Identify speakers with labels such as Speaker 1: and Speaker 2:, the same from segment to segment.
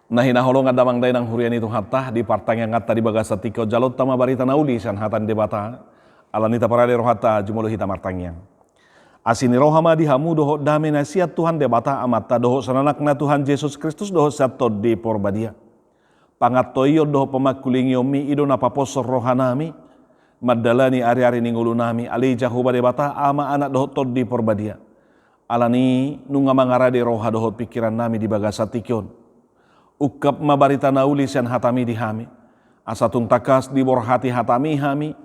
Speaker 1: Nah hinaholong adamang dainang hurian itu hatta di partang yang ngata di bagasa tiko jalot tama barita nauli san hatan debata alanita parade rohata jumolo hita martangyang. Asini rohama di hamu doho dame nasiat Tuhan debata amata doho sananak na Tuhan Yesus Kristus doho sato di porbadia. Pangatoyo doho pemakuling yomi ido na paposor rohanami madalani ari-ari ningulu nami alija huba debata ama anak doho tod di porbadia. Alani nunga mangarade roha doho pikiran nami di bagasa tikyon. Ukap mabarita nauli sian hatami di hami. Asatung takas di borhati hatami hami.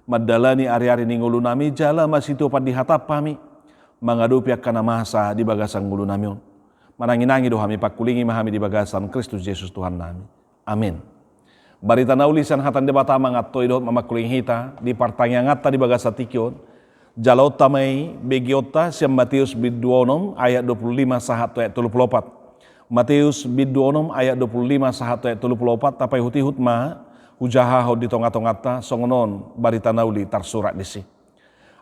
Speaker 1: Madalani ari-ari ningulu nami jala masitu pad di hatap kami. Mangadupi akana masa di bagasan ngulu nami. Mananginangi do hami pakulingi mahami di bagasan Kristus Yesus Tuhan nami. Amin. Barita nauli sian hatan debata mangatoi do mamakuling hita di partang ngata di bagasa tikyon. Jalau tamai begiota sian Matius biduonom ayat 25 sahat ayat 34. Matius biduonom ayat 25 sahat ayat 34 tapai hutihut ma hujaha ho di tonga-tongata songonon barita nauli tarsurat disi.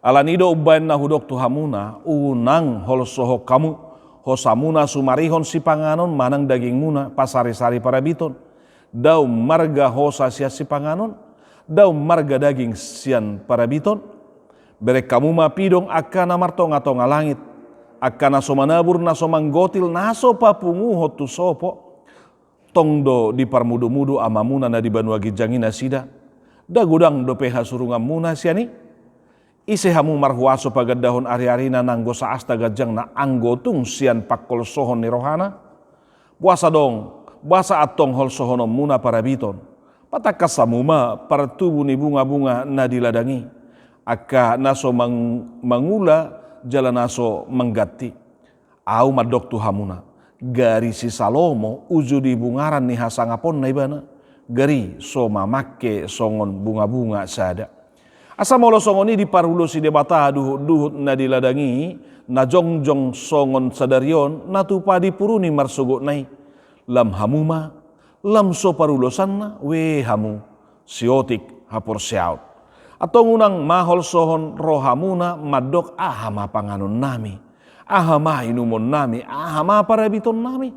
Speaker 1: Alanido ubain na hudok tuhamuna unang hol soho kamu hosamuna sumarihon si panganon manang daging muna pasari-sari para biton. Daum marga hosa sia si panganon daum marga daging sian para biton. Berek kamu ma pidong akana martonga-tonga langit. Akana somanabur naso manggotil naso papungu hotu sopo tongdo di parmudu-mudu amamuna na di banua gijangina sida da gudang do peha surunga muna siani ise hamu marhuaso pagadahon ari-arina nanggo saasta gajang na anggotung sian pakol sohon ni rohana buasa dong basa atong hol sohono muna para biton patakas samuma para tubuh ni bunga-bunga na diladangi aka naso mangula jalan naso menggati au madok tuhamuna gari si Salomo uju di bungaran ni hasangapon na ibana gari so mamake songon bunga-bunga sada asa molo songoni di parulo si debata duhut na diladangi na jongjong songon sadarion na tupa di puruni marsugo nai lam hamuma lam so parulo sanna we hamu siotik hapor siaut atau ngunang mahol sohon rohamuna madok ahama panganon nami. Ahama inumon nami. Ahama parabiton nami.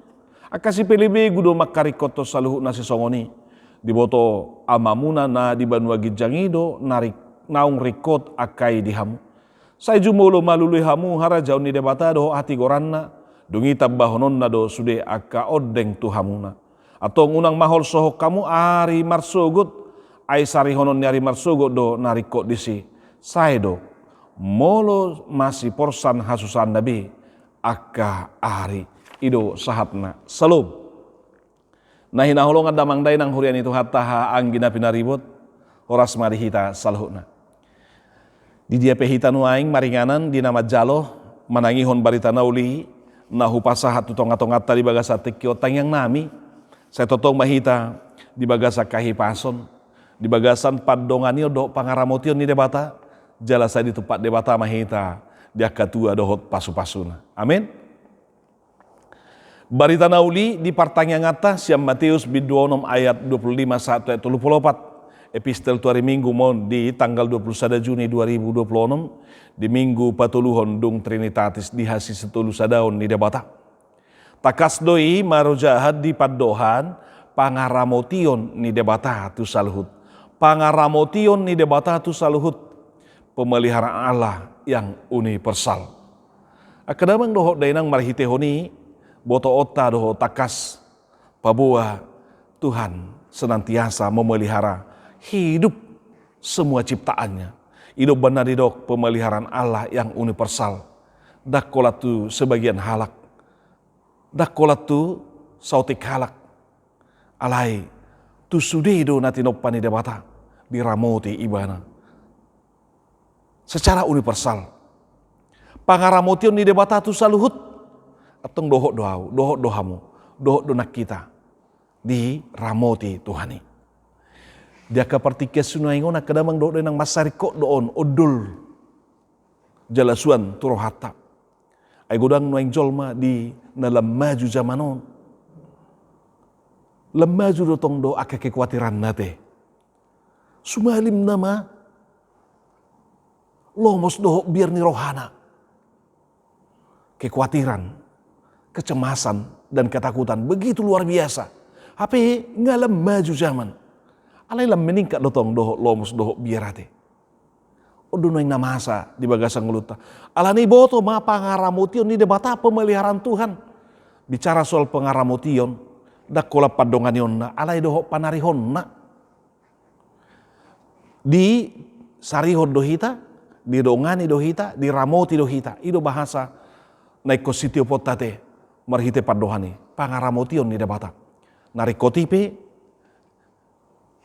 Speaker 1: Akasi pelibe gudo makarikoto saluhu nasi songoni. Diboto amamuna na di banua gijangido narik naung rikot akai dihamu. Saya jumulo malului hamu harajaw ni debata do hati goranna. Dungita bahonon na do sude aka odeng tuhamuna. Atau ngunang mahol soho kamu ari marsugut. Ai sari honon nyari marsugo do nariko disi saido molo masih porsan hasusan nabi aka ari ido sahatna salub nah hinaholongan damang dainang hurian itu hatta anggina pinaribot horas mari hita salhuna di dia pehita nuaing maringanan di nama jalo manangihon barita nauli nahu pasahat tutong-atong di bagasa tekyo tangyang nami saya totong mahita di bagasa kahipason di bagasan padonganio do pangaramotion ni debata jala saya di tempat debata mahita dia katua dohot pasu-pasuna amin barita nauli di partang yang atas siam Matius biduonom ayat 25 1 ayat 34 epistel tu hari minggu mon di tanggal 21 Juni 2026 di minggu patuluhon dung Trinitatis di hasi setulu sadaon ni debata takas doi marojahat di padohan pangaramotion ni debata tu salhut pangaramotion ni debata tu saluhut pemeliharaan Allah yang universal. Akadamang doho dainang marhitehoni boto ota doho takas pabua Tuhan senantiasa memelihara hidup semua ciptaannya. Hidup benar didok pemeliharaan Allah yang universal. Dakolatu sebagian halak. Dakolatu sautik halak. Alai tu sudedo natinopani debata diramoti ibana secara universal pangaramotion ni debata tu saluhut atong dohok dohamu dohok donak kita di ramoti Tuhani dia kapartike sunaingon akadamang dohok nang masariko doon odul jalasuan turohata ay godang nuaing jolma di nalam maju zamanon lemaju dotong do aka kekhawatiran nate sumalim nama lomos doho biar ni rohana kekhawatiran kecemasan dan ketakutan begitu luar biasa Hape ngalam maju zaman. Alay lam meningkat dotong doho lomos doho biarate. Odo noing namasa di bagasang luta. Alani boto ma pangaramution ni debata pemeliharaan Tuhan. Bicara soal pengaramution, dak kola padonganion na alay doho panarihon na. Di sarihon dohita, di dongani dohita, di ramoti dohita. Ido bahasa naik kositio potate marhite padohani. Pangaramution ni debata. Narikotipe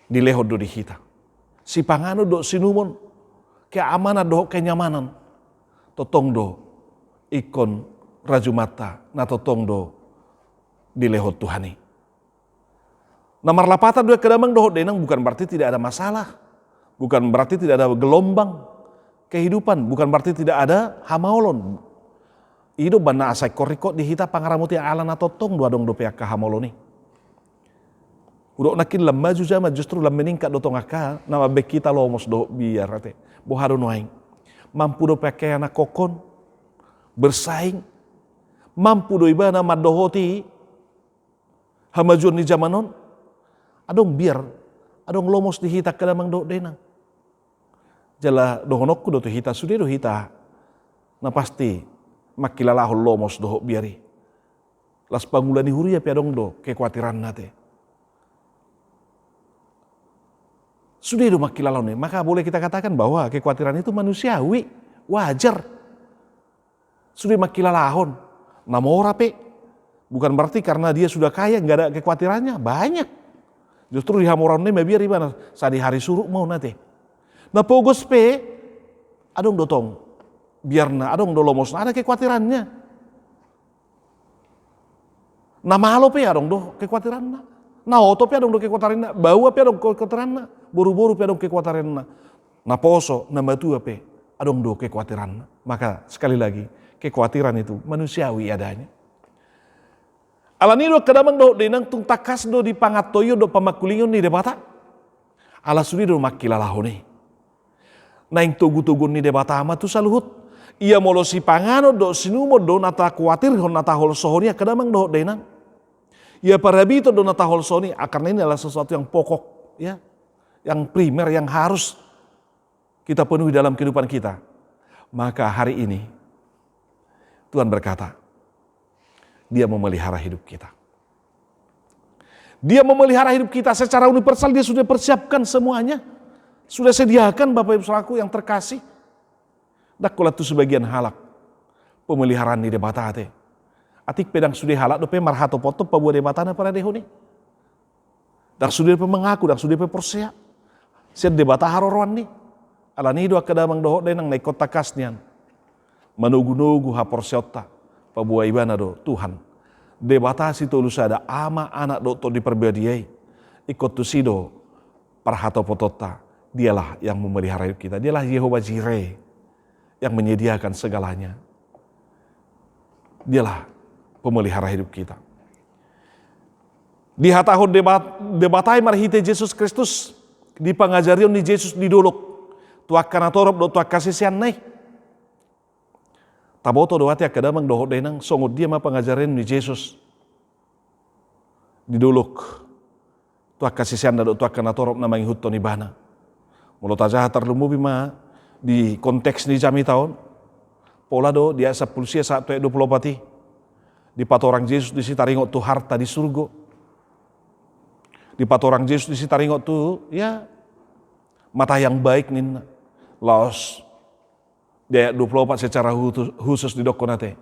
Speaker 1: di lehod do dihita. Si pangano do sinumon keamanan do kenyamanan. Totong do ikon rajumata na totong do di lehod Tuhani. Namar lapatan dua kedamang dohod denang bukan berarti tidak ada masalah. Bukan berarti tidak ada gelombang kehidupan. Bukan berarti tidak ada hamaolon. Hidup bana asai koriko dihita pangaramuti ala na totong dua dong do pihak hamoloni. Udah nakin lemah juga justru lam meningkat dotong aka nama bek kita lomos do biar ate boharo noaing mampu do pakai anak kokon bersaing mampu do iba nama dohoti hamajun ni zamanon adong biar adong lomos dihita kedamang do denang jala dohonokku do hita sudah do hita na pasti makilalah lomos do biari las pangulani huria piadong do kekhawatiran nate. Sudah itu makilalau nih, maka boleh kita katakan bahwa kekhawatiran itu manusiawi, wajar. Sudah makilalahon, namo rapi, bukan berarti karena dia sudah kaya nggak ada kekhawatirannya, banyak. Justru di hamoran ini biar gimana, saat di hari suruh mau nanti. Nah pogos pe, adong dotong, biarna adong dolomos, ada kekhawatirannya. Nah malo pe adong do kekhawatirannya. Nah oto pe adong do kekhawatirannya, bau pe adong kekhawatirannya. Buru-buru pe adong kekhawatiran na poso na matua pe adong do kekhawatiran. Maka sekali lagi kekhawatiran itu manusiawi adanya. Alani do kadamang do denang tung takas do di pangatoyo do pamakulingon ni debata. Ala suri do makilalahoni. Naing tugu-tugun ni debata ama tu saluhut. Ia molosi pangano do sinumo do nata kuatir hon nata hol sohonia kadamang do denang. Ia parabito do nata hol sohoni karena ini adalah sesuatu yang pokok ya. Yang primer yang harus kita penuhi dalam kehidupan kita. Maka hari ini Tuhan berkata, Dia memelihara hidup kita. Dia memelihara hidup kita secara universal, Dia sudah persiapkan semuanya. Sudah sediakan Bapak Ibu Saudaraku yang terkasih. Dakulah tu sebagian halak pemeliharaan di debatate. Atik pedang sudah halak dope marhato poto pabuat debatana para dehuni. Dak sudah mengaku, dak sudah persia. Siat debata harorwan ni. Alani dua kadamang doho denang naik kota kasnian. Manugu-nugu haporsiota. Pabuai ibana do Tuhan. Debata si tulusa ada ama anak do to diperbediai. Ikut tu sido parhato potota. Dialah yang memelihara hidup kita. Dialah Yehova Jireh yang menyediakan segalanya. Dialah pemelihara hidup kita. Di hatahun debatai marhite Yesus Kristus di pangajarion ni Yesus di dolok tuak kanatorop do tuak kasisian naik taboto do hati akadamang doho denang songod dia ma pangajarion ni Yesus di dolok tuak kasisian do tuak kanatorop na manghut ni bana mulo tajah terlumubi ma di konteks ni jami tahun pola do dia sapulsia saat tuek 24 di patorang Yesus di sitaringot tu harta di surga. Di patorang Yesus di sitaringot tu ya mata yang baik nin laos dia 24 secara khusus di dokonate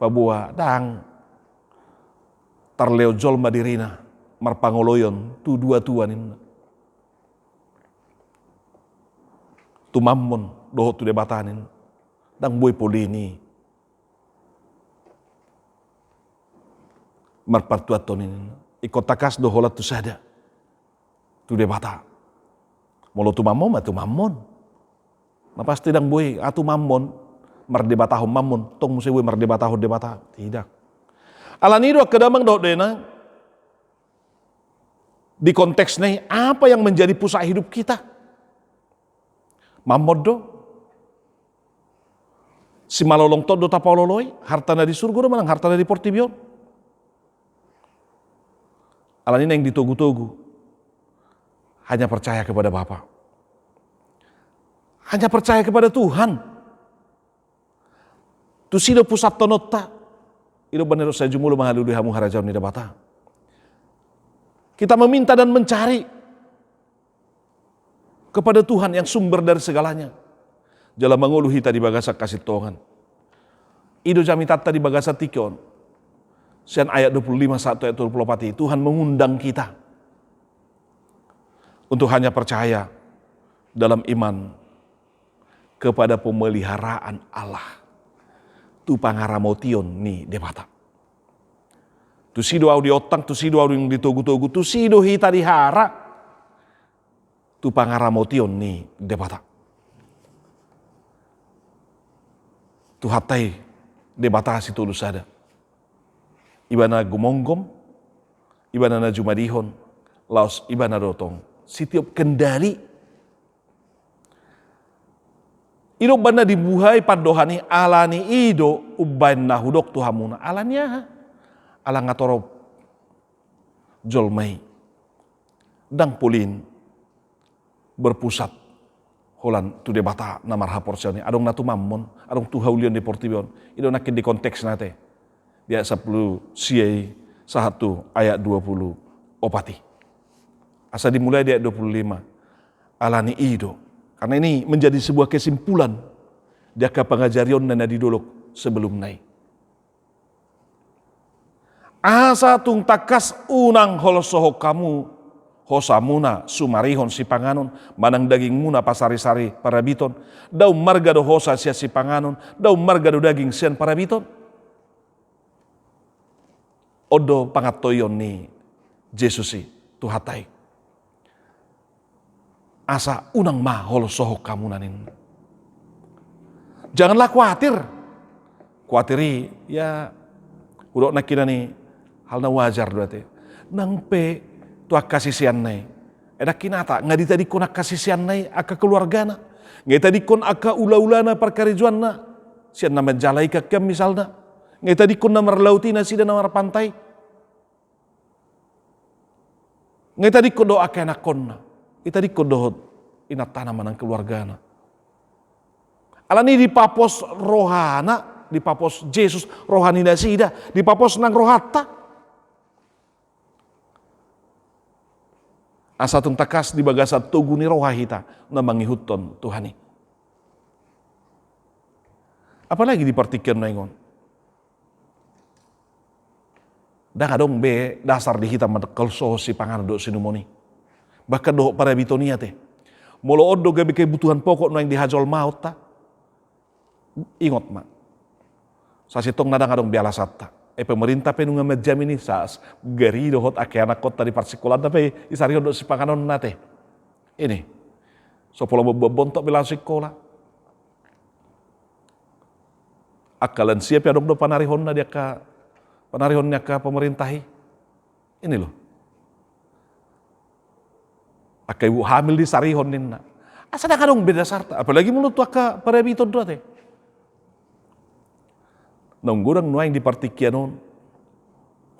Speaker 1: pabua dang tarleo jol madirina marpangoloyon tu dua tuan nin tu mammon doho tu debatanin dang boy polini marpartuatonin ikot takas do holat tu sada. Tu debata. Molo tu mamon atu mamon. Na pasti dang boy atu mamon mardebatahon mamon tong musewe mardebatahon debata. Tidak. Alani do kedamang do dena di konteks nih apa yang menjadi pusat hidup kita? Mamon do si malolong to do tapololoi hartana di surga do manang hartana di portibion. Alan ini yang ditogu-togu. Hanya percaya kepada Bapa. Hanya percaya kepada Tuhan. Tu sido pusat tonota. Ido benar saya jumulu mahalului hamu harajaun ni bata. Kita meminta dan mencari kepada Tuhan yang sumber dari segalanya. Jala mangulu hita di bagasa kasih Tuhan. Ido jami tata di bagasa tikon. Sian ayat 25 1 ayat 24. Tuhan mengundang kita untuk hanya percaya dalam iman kepada pemeliharaan Allah. Tu pangaramotion ni debata. Tu sido au di otang, tu sido au yang ditogu-togu, tu sido hita dihara. Tu pangaramotion ni debata. Tu hatai debata si tulus ada. Ibana gumonggom, ibana na jumadihon, laos ibana dotong. Setiap kendali ido bana dibuhai padohani alani ido ubain nahudok tuhamuna alanya ala ngatoro jolmai dang pulin berpusat holan tu debata namar haporsioni adong natu mammon adong tu haulion deportibion ido nakin di konteks nate biasa 10 siai 1 ayat 20 opati. Asa dimulai di ayat 25. Alani ido. Karena ini menjadi sebuah kesimpulan. Diaka pengajarion dan didolok sebelum naik. Asa tung takas unang holosoho kamu. Hosamuna sumarihon si panganon. Manang daging muna pasari-sari parabiton. Daum margado hosa sia si panganon. Daum margado daging sian parabiton. Odo pangatoyon ni Jesusi tuhatai. Asa unang mahol sohok kamu nanin. Janganlah khawatir. Khawatiri ya udok nakina ni hal na wajar berarti. Nang pe tuak kasisian nai. Edak kinata ngadi tadi kon kasisian nai aka keluargana. Ngai tadi kon aka ula-ulana perkarijuanna. Sian nama jalai kakam misalna. Ngai tadi kon namar lautina sida namar pantai. Ngai tadi kon doa kenak konna. Ita di kodohot ina tanaman ng keluargana. Alani di papos rohana, di papos Jesus rohani na sida, di papos nang rohata. Asa tung takas di bagasa tugu ni rohahita na mangihuton Tuhani. Apalagi di partikan na ingon. Dah kadong be dasar di hitam madekal soho si panganan do sinumoni. Bahkan doh para bitonia teh. Molo odo gabi kebutuhan pokok no yang dihajol maut ta. Ingot mak. Sasitong nadang adong bialasat ta. Pemerintah penunga medjam ini saas gari dohot ake anak kota di parsikolan tapi isari do si panganon nate. Ini. So polo bontok bilang sekolah. Akalan siap ya dong do panarihon na dia ka panarihonnya ka pemerintahi. Ini loh. Akai ibu hamil di sarihon ninna. Asa dah kadang beda sarta. Apalagi mulut waka para biton doa teh. Nang gudang nuaing di partikianon.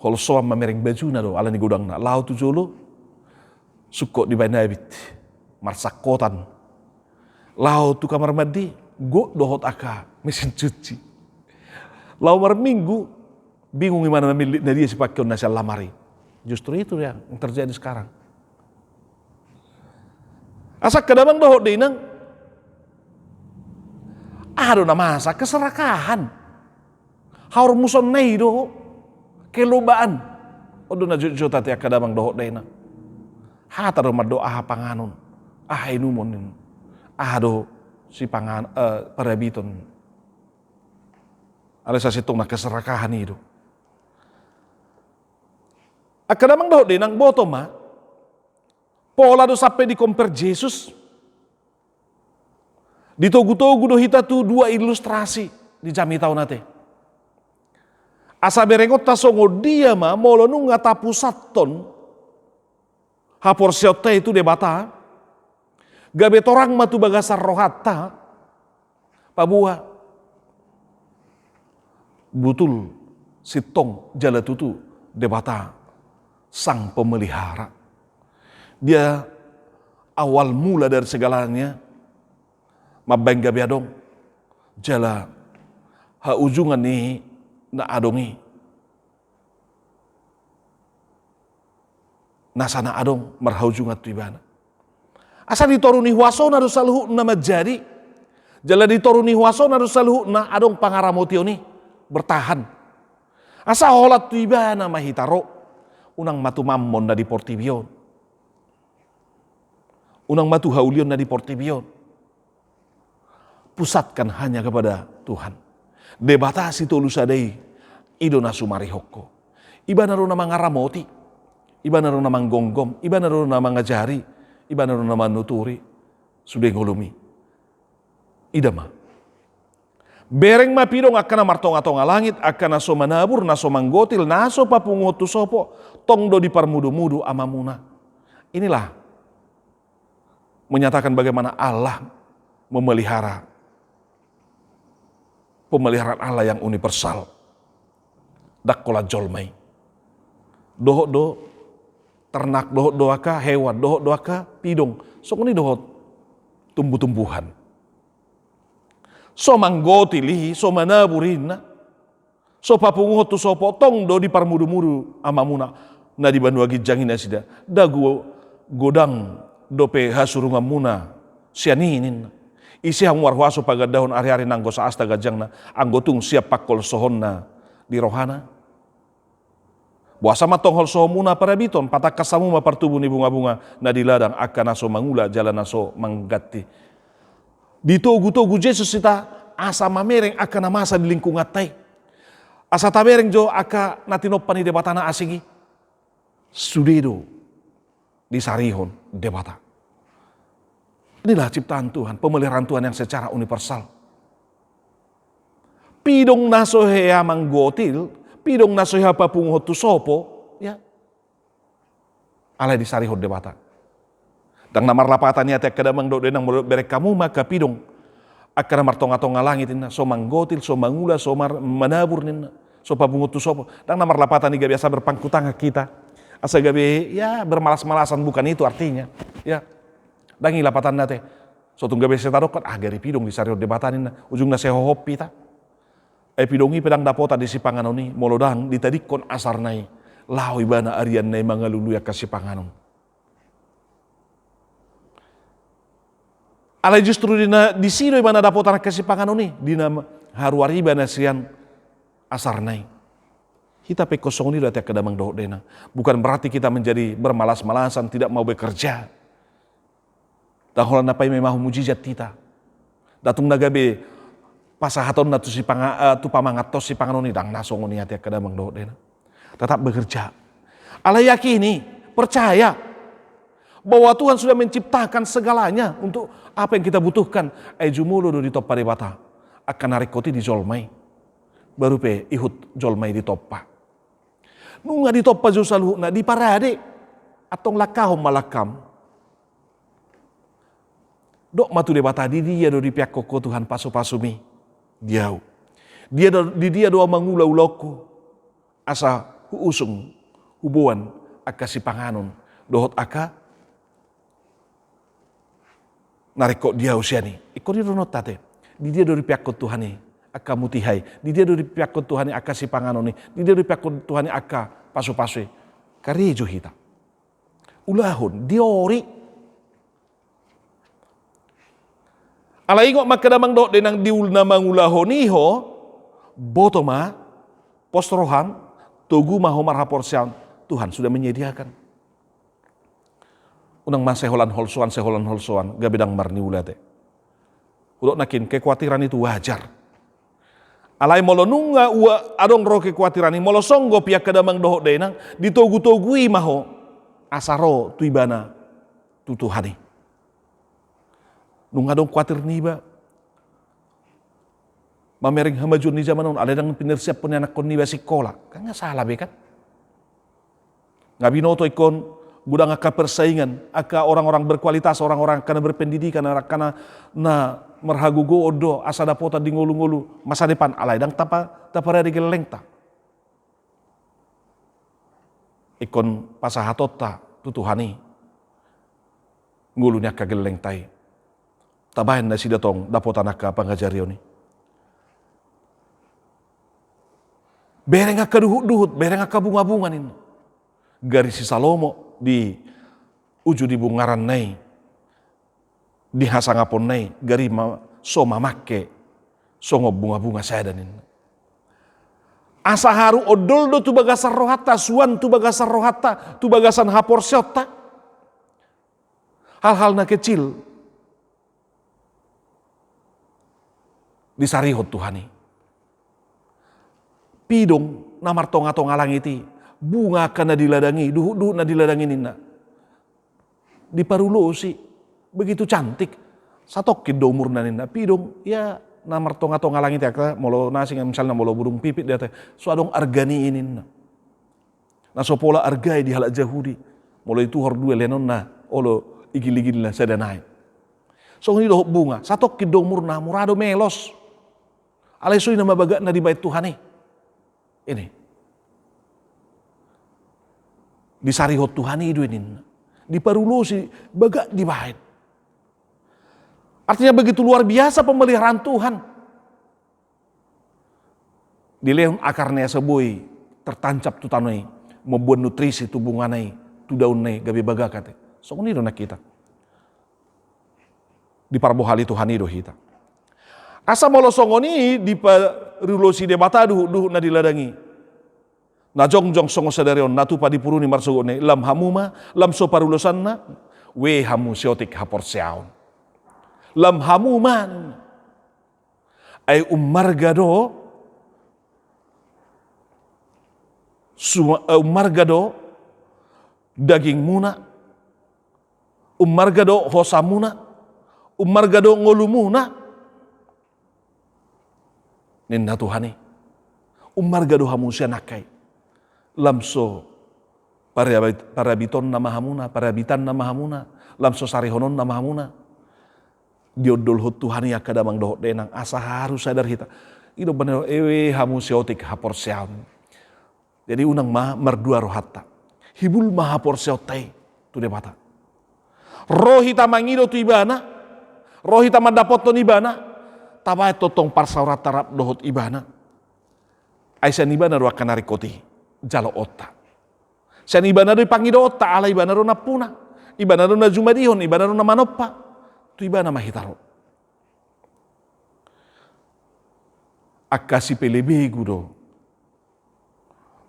Speaker 1: Hol soam mamereng baju na do. Ala ni gudang na. Lau tu jolo. Suko di bainabit. Marsakotan. Lau tu kamar mandi. Go dohot aka. Mesin cuci. Lau mar minggu. Bingung gimana memilih na dia si pakion nasi lamari. Justru itu yang terjadi sekarang. Asa kadamang dohot di nang. Ado na masa keserakahan. Haur muson nei doho. Kelobaan. Odo na jujo tati kadamang dohot di nang. Hata do maddo aha panganon. Aha inumon. Ado si pangan parabiton. Ada sa sitong na keserakahan itu. Kadamang dohot di nang boto ma. Pola do sampai di compare Jesus. Ditogu-togu do hita tu dua ilustrasi di jami tau nate. Asa berengot ta songo dia ma molo nu ngata pusaton. Hapor siota itu debata. Gabe torang ma tu bagasar rohata. Pabua. Butul sitong jala tutu debata. sang pemelihara. Dia awal mula dari segalanya. Mabengga biadong jala ha ujungan ni na adongi. Nasana adong marhaujungat tibana. Asa ditoruni huaso na saluhu na majadi. Jala ditoruni huaso na saluhu na adong pangaramotio ni bertahan. Asa holat tibana mahitaro unang matu mammon na di portibion. Unang matu haulion na di portibion. Pusatkan hanya kepada Tuhan. Debatasi tolusadei idona sumarihoko. Iba naroon na mga ramoti. Iba naroon na mga gonggom. Iba naroon na mga jari. Iba naroon na mga nuturi. Sudah ngulumi. Idama. Bereng mapidong akan na martonga-tonga langit. Akan na so manabur, na so manggotil, na so papungotu sopo. Tongdo di parmudu-mudu amamuna. Inilah menyatakan bagaimana Allah memelihara. Pemeliharaan Allah yang universal. Dakkola jolmai. Dohok ternak, dohok doaka hewan, dohok doaka pidong. So ini dohok tumbuh-tumbuhan. So manggotilihi, so manaburin. So papungotu so potong do di parmudu-mudu amamuna. Na di banduagi jangin asida. Dagu godang dope hasurunga muna sianinin. Isi hang warhuaso pagadahon ari-ari nanggo sa asta gajang na anggotung siap pakol sohon na di rohana. Buasa matong hol sohon muna para biton patak kasamu mapartubu ni bunga-bunga na di ladang akan naso mangula jalan naso manggati. Ditogu-togu Jesus ita asa mamereng akan namasa di lingkungan tay. Asa tamereng jo aka natinopan ni debatana asigi. Sudedo di sarihon debata. Inilah ciptaan Tuhan, pemeliharaan Tuhan yang secara universal. Pidong nasohea manggotil, pidong nasohea papungotu sopo, ya. Alay di sarihod debata. Dang namar lapatan niya tek kadamang do denang berek kamu maka pidong akan namar tonga-tonga langit inna, so manggotil, so mangula, so manabur ninna, so papungotu sopo. Dang namar lapatan ni biasa berpangku tangga kita. Asa gabe ya bermalas-malasan bukan itu artinya, ya. Dangi lapatan nate. So tunggu bese tarokot gari pidong di sarihod debatanin na ujung na sehohop pita. Pidongi pedang dapota di sipanganoni molodang ditadikon asar nai. Lawi bana arian nai mangaluluya ka sipanganon. Alay justru di sino mana dapota na ka sipanganoni dina haruari bana sian asar nai. Kita pe kosong ni latih kadamang doh dena. Bukan berarti kita menjadi bermalas-malasan tidak mau bekerja. Daholan napai memang mujizat kita. Datung nagabe pasahaton na tu pamangatos si panganoni dang nasongoni hati kadamang doh dena. Tetap bekerja. Allah yakini, percaya bahwa Tuhan sudah menciptakan segalanya untuk apa yang kita butuhkan. Jumulo do di toppa debata akan narikoti di jolmai. Baru pe ihut jolmai di toppa. Nunga di toppa jusalu na di parade atong lakahom malakam. Dok matu debata di dia do di pihak koko Tuhan pasu-pasumi. Diau. Dia doa mangula-ulaku. Asa huusung hubuan aka si panganon. Dohot aka narikok dia usiani. Iko di ronot tate. Di dia do di pihak koko Tuhan ni aka mutihai. Di dia do di pihak koko Tuhan ni aka si panganon ni. Di dia do di pihak koko Tuhan ni aka pasu-pasui. Kari juhita. Ulahun diori. Alay ngok makadamang do denang diul na mangulahoniho botoma postrohan tugu mahomar haporsian Tuhan sudah menyediakan. Unang maseholan holsoan gabedang marni ulate. Udok nakin kekhawatiran itu wajar. Alay molo nunga adong ro kekhawatiran ni molo songgo pihak kadamang doh denang ditogu-togui maho asaro tuibana tutuhani. Nung adong kuatir niba. Mamering hamajun ni zaman nun. Ada dengan pinirsiap pun anak kon niba sikola. Kan nga salah be kan. Nga binoto ikon. Gudang aka persaingan. Aka orang-orang berkualitas. Orang-orang kana berpendidikan. Kana na merhagugo odo. Asa dapota di ngulu-ngulu. Masa depan alay. Dan taparari geleng ta. ikon pasahatota tutuhani ngulunya kageleng tai tabahan na sida tong dapotanaka pangajarioni bereng ka duhut-duhut bereng ka bunga-bunga nin garis si Salomo di uju di bungaran nai di hasangapon nai gari so mamake songo bunga-bunga sadanin asa haru odol do tu bagasan rohata suan tu bagasan rohata tu bagasan hapor syota hal-hal na kecil disarihot Tuhani pidong namartong-atong alangiti bunga kana diladangi duhu-duhu na diladangi nina diparulo si begitu cantik satok kido umur na nina pidong ya namartong-atong alangiti akla molo nasi misalnya molo burung pipit dia teh so adong argani nina na sopola argai di halak Jahudi molo itu hor dua lenon na olo igil-igil na sadanai so ini doh bunga satok kido umur na murado melos alai sui nama baga na di bait Tuhani ini disarihot Tuhani itu ini diparulo si baga di bait artinya begitu luar biasa pemeliharaan Tuhan di leon akarnya seboi tertancap tu tanoi membuat nutrisi tu bunganai tu daunai gabi baga kate so ini dona kita di parbohali Tuhan itu kita asa molo songoni di parulosi de bata duh na diladangi na jongjong songo sadarion natu padi puruni marsogone lam hamuma lam so parulosanna we hamu siotik hapor siaon lam hamuma ay umargado daging muna umargado hosamuna umargado ngolumuna ninna Tuhani umargado hamusia nakai lamso parabiton na mahamuna parabitan na mahamuna lamso sarihonon na mahamuna diodol hot Tuhani akadamang dohot denang asa harus sadar kita ido bener ewe hamusiotik hapor siaun jadi unang merdua rohata hibul mahapor siautai tu debata rohita mangido tu ibana rohita mandapot tu ibana tabay totong parsaurat tarap dohot ibana ay siya ibana ro akan narikoti jalo otta siya ibana ro pangido otta ala ibana ro napuna ibana ro na jumadihon ibana ro na manoppa tu ibana mahitaro akasi pelebegu do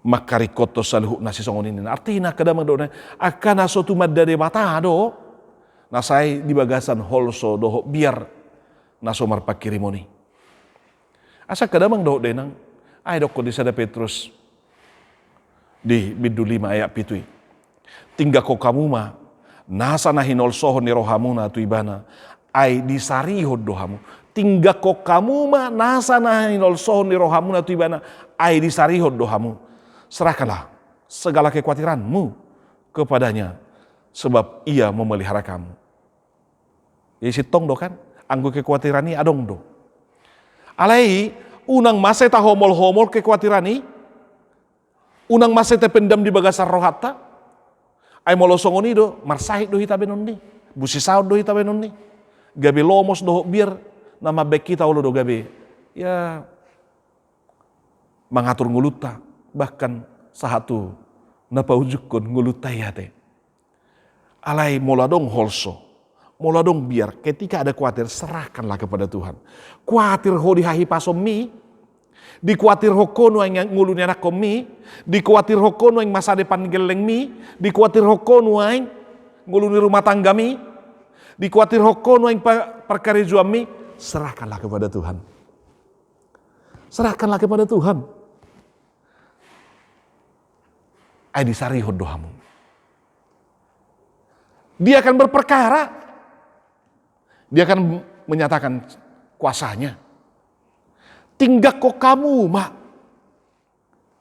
Speaker 1: makarikoto salhu nasi songonin artina kadang do akan aso tu madade bata do nasai di bagasan holso doho biar nasomar pakirimoni asa kadamang doh denang ay dok di sada Petrus di bidu 5 ayat pitui tingga ko kamuma nasa na hinol sohon ni rohamuna tu ibana ay disarihod dohamu tingga ko kamuma nasa na hinol sohon ni rohamuna tu ibana ay disarihod dohamu serahkanlah segala kekhawatiranmu kepadanya sebab ia memelihara kamu ya si tong do kan anggo kekhawatiran ini adong do. Alai unang maseta homol-homol kekhawatiran ini, unang maseta pendam di bagasar rohata, ay molosongoni do, marsahit do hita benonni, busisaud do hita benonni, gabi lomos do biar nama baik kita ulo do gabi, ya mengatur nguluta, bahkan sahatu napaujukon nguluta ya te. Alai moladong holso. Moladong biar ketika ada khawatir serahkanlah kepada Tuhan. Khawatir ho dihahi pasomi, dikhawatir ho kono yang ngulunya anak komi, dikhawatir ho kono yang masa depan geleng mi, dikhawatir ho kono yang nguluni rumah tangga mi, dikhawatir ho kono yang perkara juami, serahkanlah kepada Tuhan. Serahkanlah kepada Tuhan. Ai disarihod dohamu. Dia akan berperkara. Dia akan menyatakan kuasanya. Tinggal kok kamu, mak.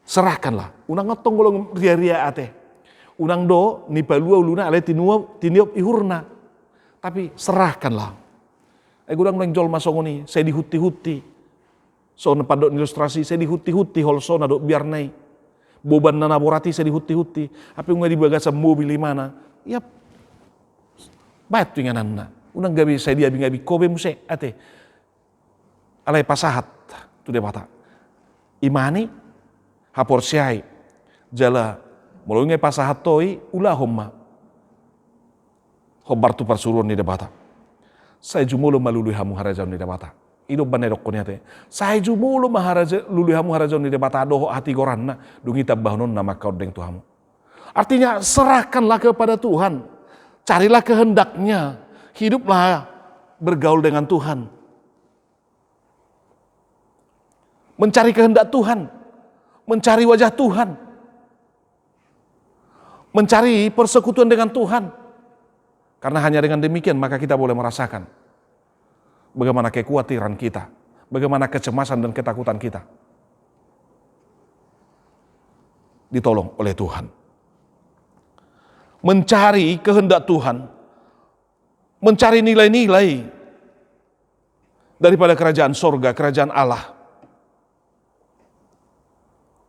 Speaker 1: Serahkanlah. Unang ngotong golong ria-ria ate. Unang do, nipalua uluna ale tiniop ihurna. Tapi serahkanlah. Gudang menjol masongoni, saya dihuti-huti. So nepadok ilustrasi, saya dihuti-huti holsona dok biar naik. Boban na naborati sa dihuti-huti. Api nga di baga sa mobil mana. Yap. Bayat tu nganan na. Unang gabi sa dia bingabi kobe muse ate. Alay pasahat tu de bata. Imani hapor siai. Jala mulungai pasahat toi ulah homma. Hobar tu parsuruan ni de bata. Saya jumulo malului hamu harajaun ni de bata. Ido banedok konyate. Saya jumulo maharaja lului hamu harajaun ni de bata doho hati goranna dungi tabahnon nama kau deng Tuhanmu. Artinya serahkanlah kepada Tuhan. Carilah kehendaknya. Hiduplah bergaul dengan Tuhan. Mencari kehendak Tuhan. Mencari wajah Tuhan. Mencari persekutuan dengan Tuhan. Karena hanya dengan demikian maka kita boleh merasakan bagaimana kekhawatiran kita. Bagaimana kecemasan dan ketakutan kita ditolong oleh Tuhan. Mencari kehendak Tuhan, mencari nilai-nilai daripada kerajaan sorga, kerajaan Allah.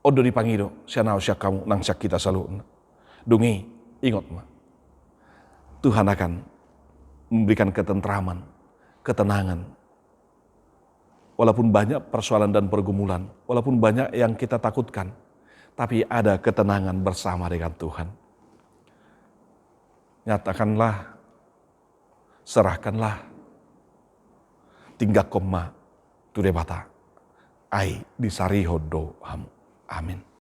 Speaker 1: Odo dipangido, sianau siak kamu, nang siak kita selalu. Dungi, ingat ma. Tuhan akan memberikan ketentraman, ketenangan. Walaupun banyak persoalan dan pergumulan, walaupun banyak yang kita takutkan, tapi ada ketenangan bersama dengan Tuhan. Nyatakanlah, serahkanlah, tinggak koma, tu debata, ai disariho do hamu. Amin.